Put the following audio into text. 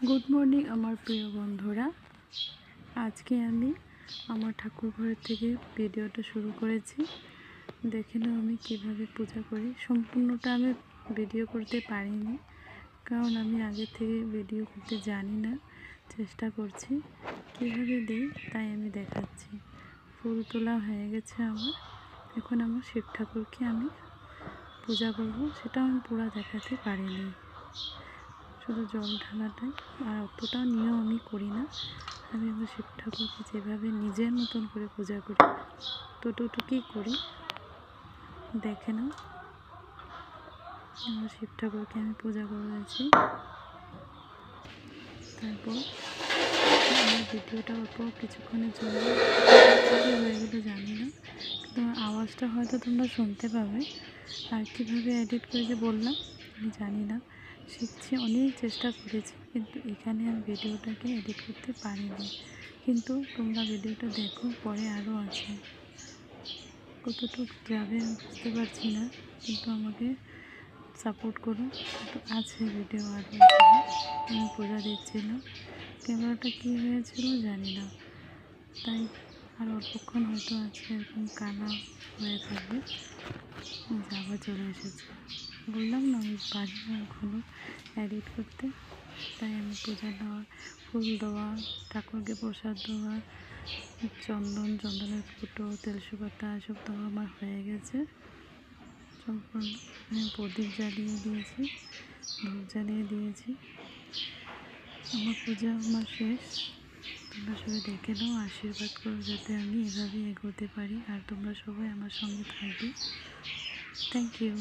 Good morning আমার প্রিয় বন্ধুরা। আজকে আমি আমার ঠাকুর ঘরের থেকে ভিডিওটা শুরু করেছি। দেখে নাও আমি কীভাবে পূজা করি। সম্পূর্ণটা আমি ভিডিও করতে পারিনি, কারণ আমি আগে থেকে ভিডিও করতে জানি না। চেষ্টা করছি কীভাবে দিই, তাই আমি দেখাচ্ছি। ফুল তোলা হয়ে গেছে আমার। এখন আমার শিব ঠাকুরকে আমি পূজা করব, সেটা আমি পুরো দেখাতে পারিনি। শুধু জল ঢালাটাই, আর অতটাও নিয়েও আমি করি না। আমি আমার শিব ঠাকুরকে যেভাবে নিজের মতন করে পূজা করি ততটুকুই করি। দেখে নাও, আমার শিব ঠাকুরকে আমি পূজা করেছি। তারপর আমার ভিডিওটা অল্প কিছুক্ষণের জন্য হয়ে গেলো জানি না, কিন্তু আমার আওয়াজটা হয়তো তোমরা শুনতে পাবে। আর কীভাবে এডিট করে যে বললাম আমি জানি না, শিখছি, অনেক চেষ্টা করেছি, কিন্তু এখানে আমি ভিডিওটাকে এডিট করতে পারিনি। কিন্তু তোমরা ভিডিওটা দেখো, পরে আরও আছে। কতটুকু যাবে আমি বুঝতে পারছি না, কিন্তু আমাকে সাপোর্ট করো। কিন্তু আছে ভিডিও আরও। আমি পূজা দিচ্ছিলাম, ক্যামেরাটা কী হয়েছিল জানি না, তাই আর অল্পক্ষণ হয়তো আছে এরকম কানা হয়ে থাকবে। আবার চলে এসেছে। বললাম না আমি পারি না এখনও এডিট করতে, তাই আমি পূজা দেওয়া, ফুল দেওয়া, ঠাকুরকে প্রসাদ দেওয়া, চন্দনের ফুটো, তেলসুপাতা এসব দেওয়া আমার হয়ে গেছে সম্পূর্ণ। আমি প্রদীপ জ্বালিয়ে দিয়েছি, ধূপ জ্বালিয়ে দিয়েছি। আমার পূজা আমার শেষ। তোমরা সবাই দেখে নাও, আশীর্বাদ করো যাতে আমি এভাবে এগোতে পারি, আর তোমরা সবাই আমার সঙ্গে থাকবে। Thank you.